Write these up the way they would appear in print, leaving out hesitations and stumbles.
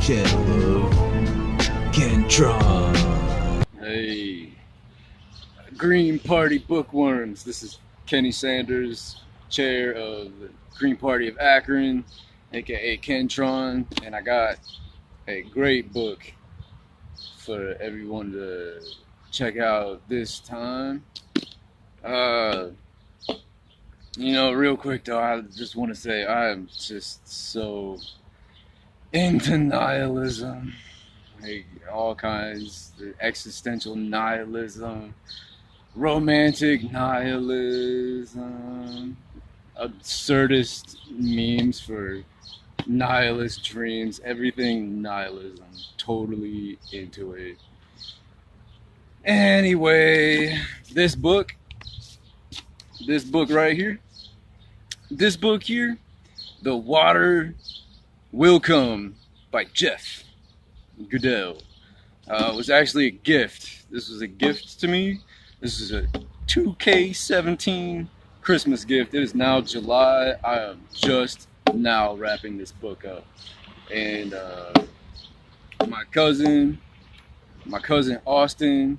Channel of Kentron. Hey, Green Party Bookworms. This is Kenny Sanders, chair of the Green Party of Akron, aka Kentron, and I got a great book for everyone to check out this time. Real quick though, I just want to say I am just so into nihilism. Like all kinds, existential nihilism, romantic nihilism, absurdist memes for nihilist dreams, everything nihilism. Totally into it. Anyway, this book right here, The Water Will Come by Jeff Goodell, was actually a gift. This was a gift to me. This is a 2K17 Christmas gift. It is now July. I am just now wrapping this book up. And my cousin Austin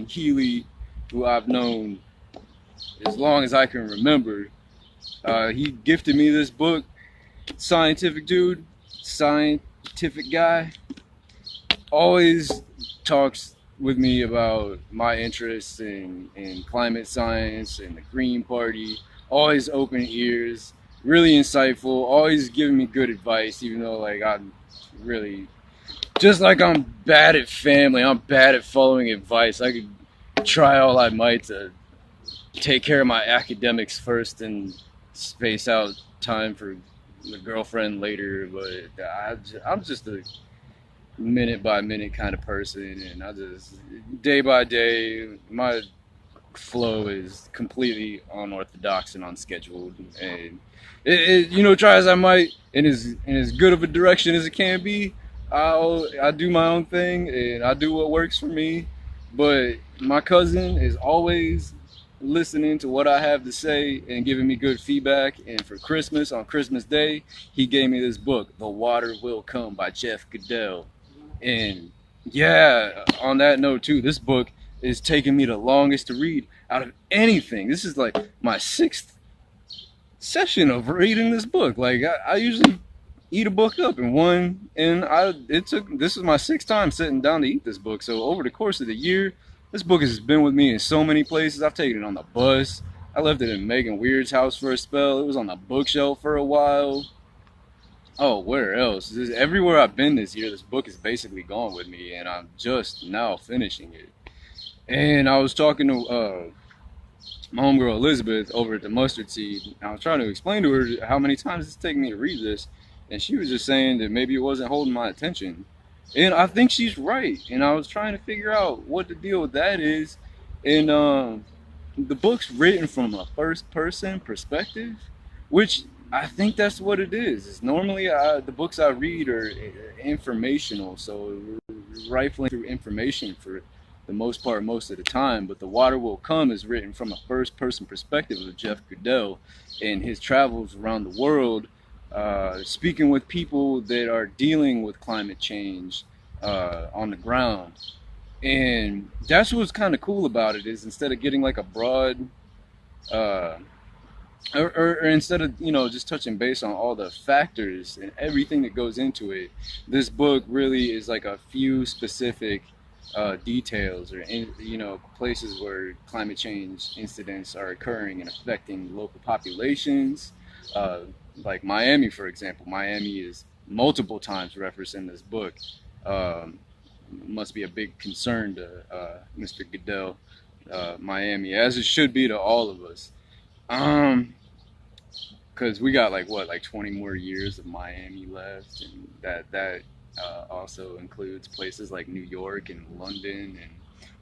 Healy, who I've known as long as I can remember, he gifted me this book. Scientific dude, scientific guy, always talks with me about my interests in climate science and the Green Party. Always open ears, really insightful, always giving me good advice, even though I'm really, just like I'm bad at family, I'm bad at following advice. I could try all I might to take care of my academics first and space out time for the girlfriend later, but I'm just a minute by minute kind of person, and I just day by day my flow is completely unorthodox and unscheduled, and try as I might in as good of a direction as it can be, I do my own thing and I do what works for me. But my cousin is always listening to what I have to say and giving me good feedback. And for Christmas, on Christmas Day, he gave me this book, The Water Will Come by Jeff Goodell. And yeah, on that note too, this book is taking me the longest to read out of anything. This is like my 6th session of reading this book. I usually eat a book up in one, and this is my 6th time sitting down to eat this book. So over the course of the year, this book has been with me in so many places. I've taken it on the bus. I left it in Megan Weird's house for a spell. It was on the bookshelf for a while. Oh, where else? Everywhere I've been this year, this book is basically gone with me, and I'm just now finishing it. And I was talking to my homegirl Elizabeth over at the Mustard Seed, and I was trying to explain to her how many times it's taken me to read this, and she was just saying that maybe it wasn't holding my attention. And I think she's right. And I was trying to figure out what the deal with that is. And the book's written from a first-person perspective, which I think that's what it is. It's normally the books I read are informational, so we're rifling through information for the most part, most of the time. But The Water Will Come is written from a first-person perspective of Jeff Goodell and his travels around the world, speaking with people that are dealing with climate change on the ground. And that's what's kind of cool about it, is instead of getting like a broad or instead of just touching base on all the factors and everything that goes into it, this book really is like a few specific details or places where climate change incidents are occurring and affecting local populations. Like Miami, for example. Miami is multiple times referenced in this book. Must be a big concern to Mr. Goodell, Miami, as it should be to all of us. Because we got like 20 more years of Miami left, and that also includes places like New York and London, and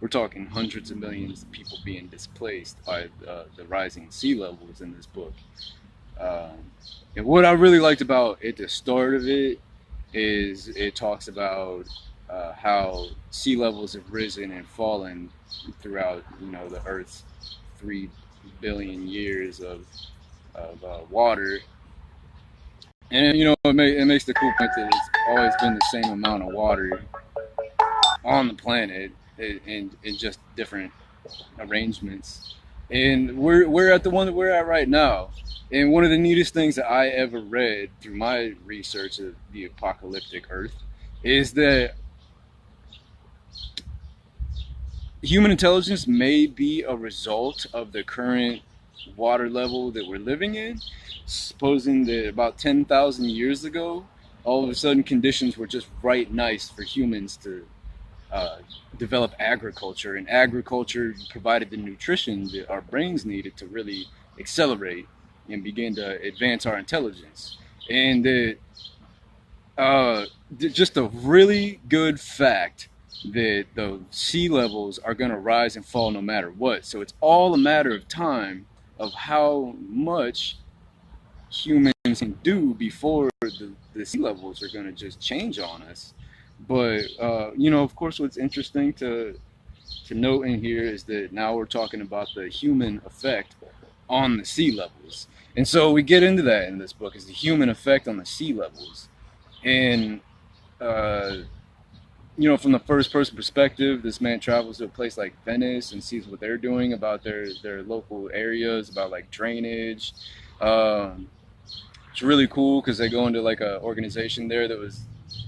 we're talking hundreds of millions of people being displaced by the rising sea levels in this book. And what I really liked about it, the start of it, is it talks about how sea levels have risen and fallen throughout, the Earth's 3 billion years of water And it makes the cool point that it's always been the same amount of water on the planet in just different arrangements. And we're at the one that we're at right now. And one of the neatest things that I ever read through my research of the apocalyptic Earth is that human intelligence may be a result of the current water level that we're living in. Supposing that about 10,000 years ago, all of a sudden conditions were just right nice for humans to uh, develop agriculture, and agriculture provided the nutrition that our brains needed to really accelerate and begin to advance our intelligence. And uh, just a really good fact that the sea levels are going to rise and fall no matter what. So it's all a matter of time of how much humans can do before the sea levels are going to just change on us. But of course, what's interesting to note in here is that now we're talking about the human effect on the sea levels, and so we get into that in this book is the human effect on the sea levels, and uh, from the first person perspective, this man travels to a place like Venice and sees what they're doing about their local areas, about like drainage. Um, it's really cool because they go into like a organization there that was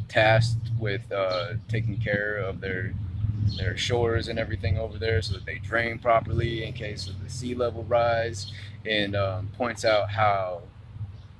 tasked with taking care of their shores and everything over there so that they drain properly in case of the sea level rise, and points out how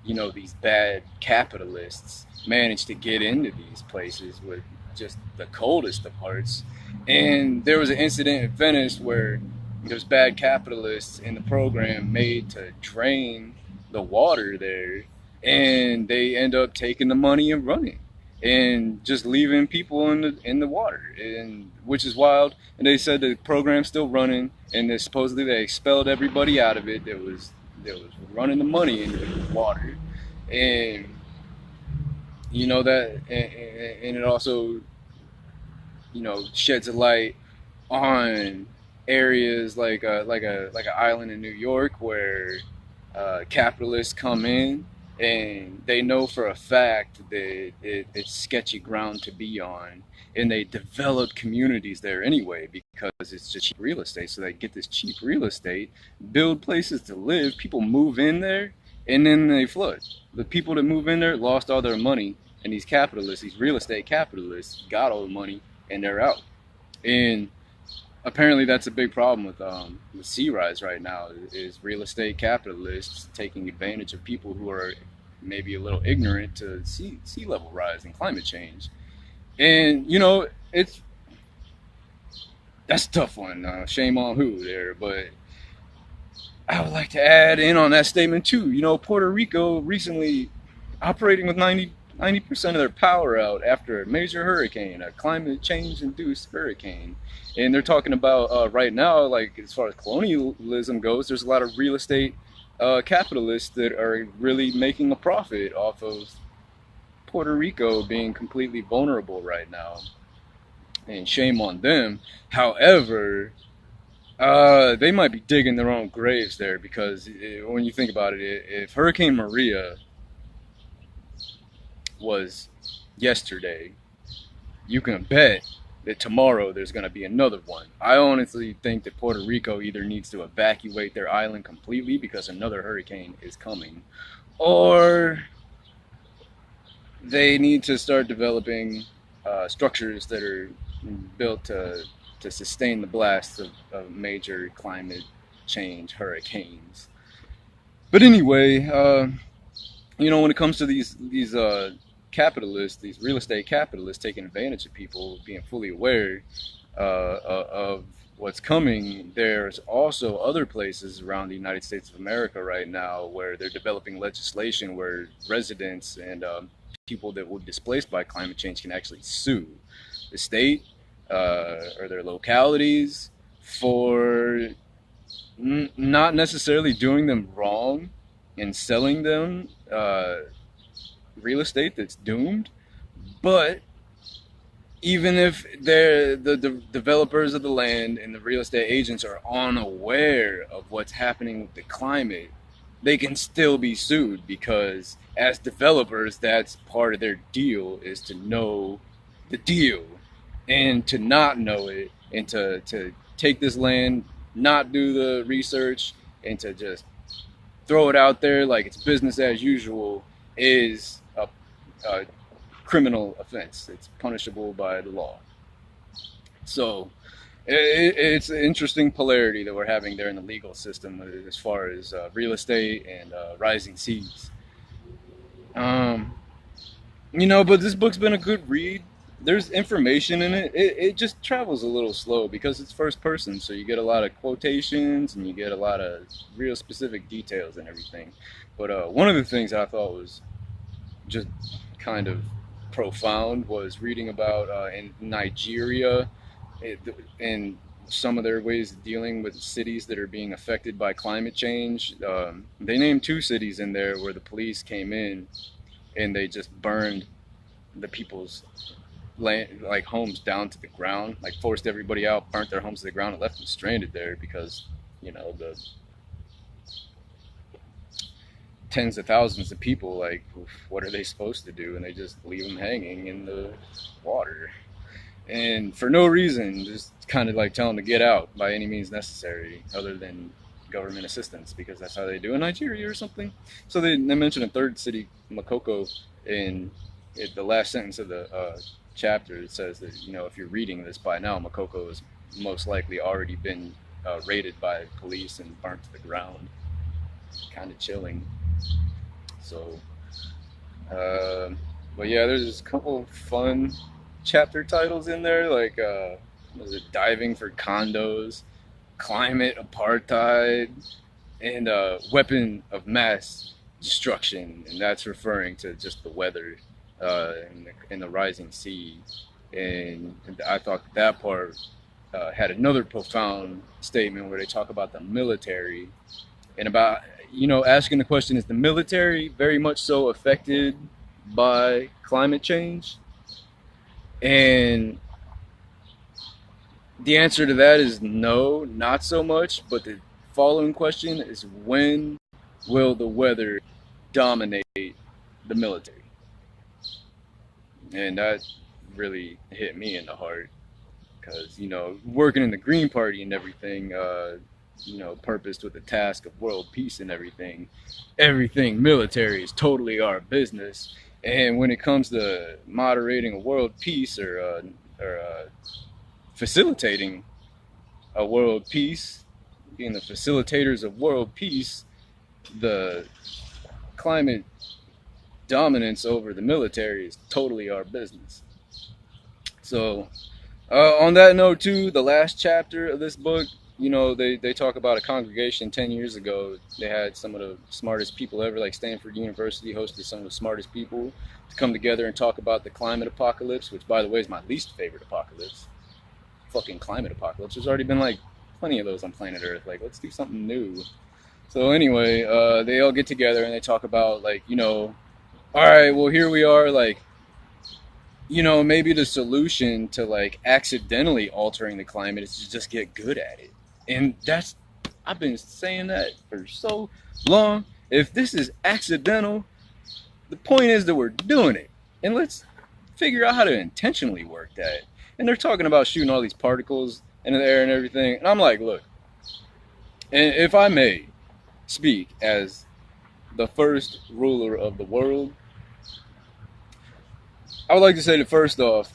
these bad capitalists manage to get into these places with just the coldest of hearts. And there was an incident in Venice where there's bad capitalists in the program made to drain the water there, and they end up taking the money and running and just leaving people in the water, and which is wild. And they said the program's still running, and they supposedly they expelled everybody out of it that was running the money into the water. And that, and it also sheds a light on areas like an island in New York where capitalists come in and they know for a fact that it's sketchy ground to be on, and they develop communities there anyway because it's just cheap real estate. So they get this cheap real estate, build places to live, people move in there, and then they flood. The people that move in there lost all their money, and these capitalists, these real estate capitalists, got all the money and they're out. And apparently that's a big problem with sea rise right now is real estate capitalists taking advantage of people who are maybe a little ignorant to sea level rise and climate change. And it's that's a tough one. Shame on who there, but I would like to add in on that statement too. Puerto Rico recently operating with 90% of their power out after a major hurricane, a climate change induced hurricane. And they're talking about right now, like as far as colonialism goes, there's a lot of real estate capitalists that are really making a profit off of Puerto Rico being completely vulnerable right now. And shame on them. However, they might be digging their own graves there because when you think about it, if Hurricane Maria was yesterday, you can bet that tomorrow there's going to be another one. I honestly think that Puerto Rico either needs to evacuate their island completely because another hurricane is coming, or they need to start developing structures that are built to sustain the blasts of major climate change hurricanes. But anyway, when it comes to these capitalists, these real estate capitalists taking advantage of people being fully aware of what's coming, there's also other places around the United States of America right now where they're developing legislation where residents and people that were displaced by climate change can actually sue the state or their localities for not necessarily doing them wrong and selling them real estate that's doomed, but even if the developers of the land and the real estate agents are unaware of what's happening with the climate, they can still be sued, because as developers, that's part of their deal, is to know the deal, and to not know it, and to take this land, not do the research, and to just throw it out there like it's business as usual, is a criminal offense. It's punishable by the law. So it's an interesting polarity that we're having there in the legal system, as far as real estate and rising seas. Um, but this book's been a good read. There's information in it. It just travels a little slow because it's first person, so you get a lot of quotations and you get a lot of real specific details and everything. But one of the things I thought was just kind of profound was reading about in Nigeria, and some of their ways of dealing with cities that are being affected by climate change. They named two cities in there where the police came in and they just burned the people's land, like homes, down to the ground, like forced everybody out, burnt their homes to the ground, and left them stranded there because the tens of thousands of people, like, what are they supposed to do? And they just leave them hanging in the water, and for no reason, just kind of like tell them to get out by any means necessary, other than government assistance, because that's how they do in Nigeria or something. So they mentioned a third city, Makoko, in the last sentence of the chapter. It says that, if you're reading this by now, Makoko has most likely already been raided by police and burnt to the ground. Kind of chilling. So, but yeah, there's a couple fun chapter titles in there, like was it diving for condos, climate apartheid, and weapon of mass destruction, and that's referring to just the weather in the rising sea. And I thought that part had another profound statement where they talk about the military and about asking the question, is the military very much so affected by climate change? And the answer to that is no, not so much. But the following question is, when will the weather dominate the military? And that really hit me in the heart, because working in the Green Party and everything, purposed with the task of world peace and everything military is totally our business. And when it comes to moderating a world peace, or facilitating a world peace, being the facilitators of world peace, the climate dominance over the military is totally our business. So on that note too, the last chapter of this book, they talk about a congregation 10 years ago. They had some of the smartest people ever, like Stanford University hosted some of the smartest people to come together and talk about the climate apocalypse, which, by the way, is my least favorite apocalypse. Fucking climate apocalypse. There's already been like plenty of those on planet Earth. Like, let's do something new. So anyway, they all get together and they talk about, like, all right, well, here we are, like, maybe the solution to, like, accidentally altering the climate is to just get good at it. And I've been saying that for so long. If this is accidental, the point is that we're doing it. And let's figure out how to intentionally work that. And they're talking about shooting all these particles into the air and everything. And I'm like, look, and if I may speak as the first ruler of the world, I would like to say that, first off,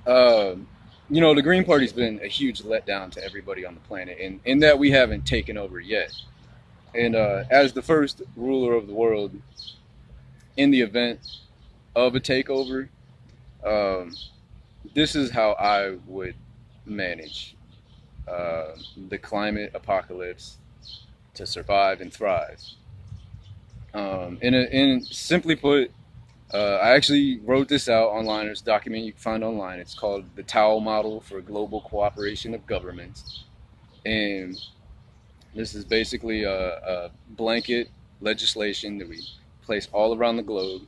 the Green Party's been a huge letdown to everybody on the planet, and in that we haven't taken over yet. And as the first ruler of the world, in the event of a takeover, this is how I would manage the climate apocalypse to survive and thrive. And simply put, I actually wrote this out online. There's a document you can find online. It's called the Tau Model for Global Cooperation of Governments. And this is basically a blanket legislation that we place all around the globe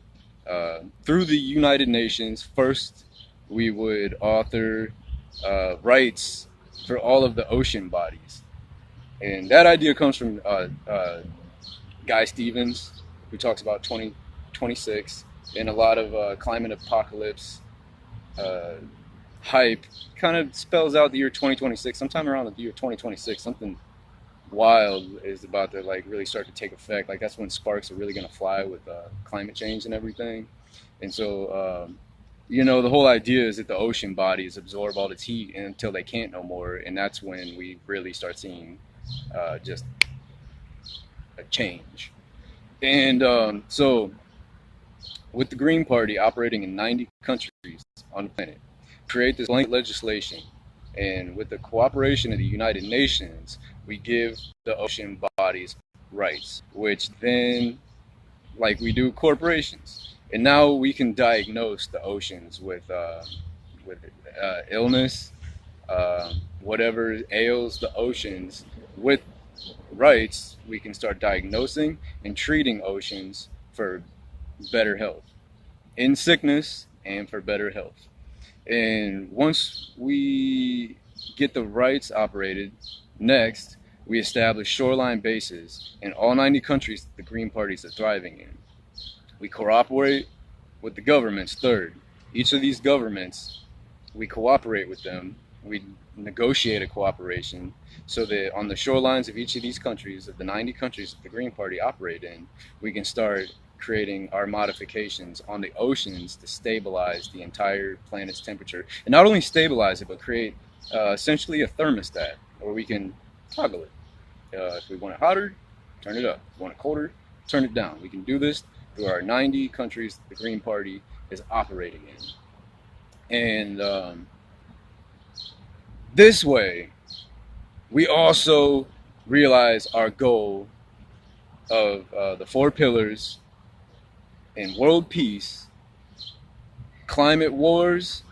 through the United Nations. First, we would author rights for all of the ocean bodies. And that idea comes from Guy Stevens, who talks about 2026, and a lot of climate apocalypse uh, hype kind of spells out the year 2026. Sometime around the year 2026, something wild is about to like really start to take effect. Like that's when sparks are really going to fly with climate change and everything. And so, the whole idea is that the ocean bodies absorb all its heat until they can't no more, and that's when we really start seeing just a change. And so, with the Green Party operating in 90 countries on the planet, create this blanket legislation, and with the cooperation of the United Nations, we give the ocean bodies rights, which then, like we do corporations, and now we can diagnose the oceans with illness, whatever ails the oceans. With rights, we can start diagnosing and treating oceans for better health, in sickness and for better health. And once we get the rights operated, next we establish shoreline bases in all 90 countries the Green Parties are thriving in. We cooperate with the governments. Third, each of these governments, we cooperate with them. We negotiate a cooperation so that on the shorelines of each of these countries, of the 90 countries that the Green Party operate in, we can start creating our modifications on the oceans to stabilize the entire planet's temperature. And not only stabilize it, but create essentially a thermostat where we can toggle it. If we want it hotter, turn it up. If we want it colder, turn it down. We can do this through our 90 countries the Green Party is operating in. And this way, we also realize our goal of the 4 pillars in world peace, climate wars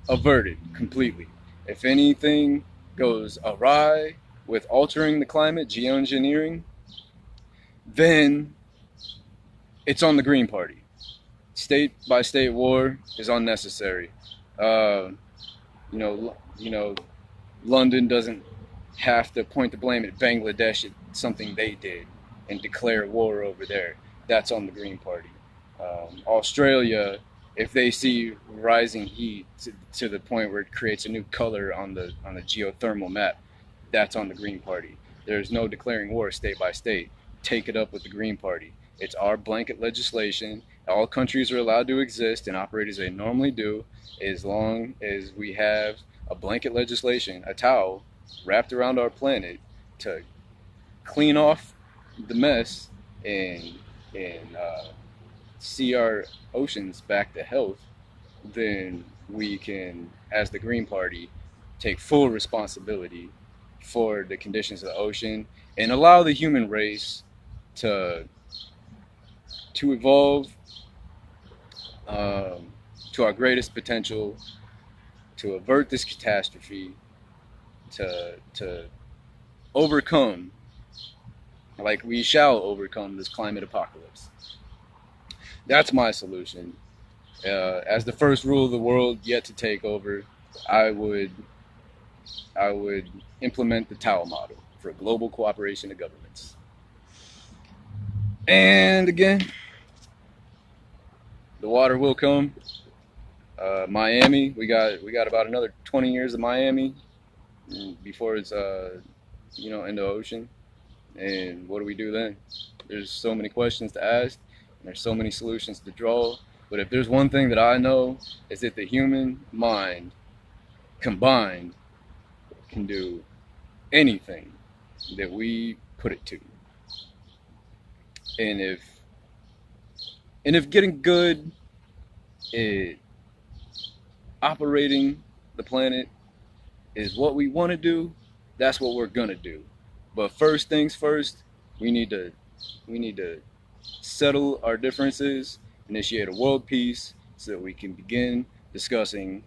averted completely. If anything goes awry with altering the climate, geoengineering, then it's on the Green Party. State by state war is unnecessary. Uh, you know, London doesn't have to point the blame at Bangladesh at something they did and declare war over there. That's on the Green Party. Australia, if they see rising heat to the point where it creates a new color on the geothermal map, that's on the Green Party. There's no declaring war state by state. Take it up with the Green Party. It's our blanket legislation. All countries are allowed to exist and operate as they normally do, as long as we have a blanket legislation, a towel wrapped around our planet to clean off the mess and see our oceans back to health. Then we can, as the Green Party, take full responsibility for the conditions of the ocean and allow the human race to evolve to our greatest potential, to avert this catastrophe, to overcome, like we shall overcome this climate apocalypse. That's my solution. As the first rule of the world yet to take over, I would implement the Tao model for global cooperation of governments. And again, the water will come. Miami, we got about another 20 years of Miami before it's in the ocean. And what do we do then? There's so many questions to ask, and there's so many solutions to draw. But if there's one thing that I know, is that the human mind combined can do anything that we put it to. And if getting good at operating the planet is what we want to do, that's what we're gonna do. But first things first, we need to settle our differences, initiate a world peace, so that we can begin discussing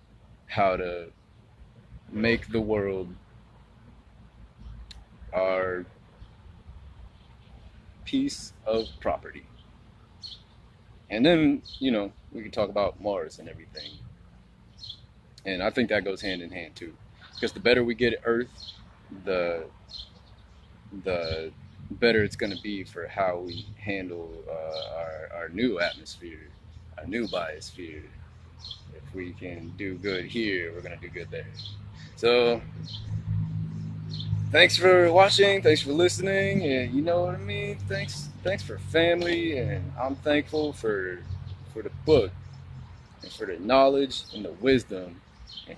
how to make the world our piece of property. And then, we can talk about Mars and everything. And I think that goes hand in hand too. Because the better we get at Earth, the better it's going to be for how we handle our new atmosphere, our new biosphere. If we can do good here, we're going to do good there. So, thanks for watching. Thanks for listening. And you know what I mean. Thanks for family. And I'm thankful for the book and for the knowledge and the wisdom and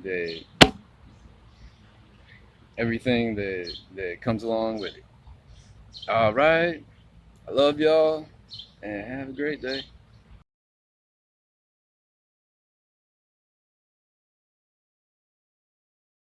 that everything that comes along with it. All right. I love y'all and have a great day.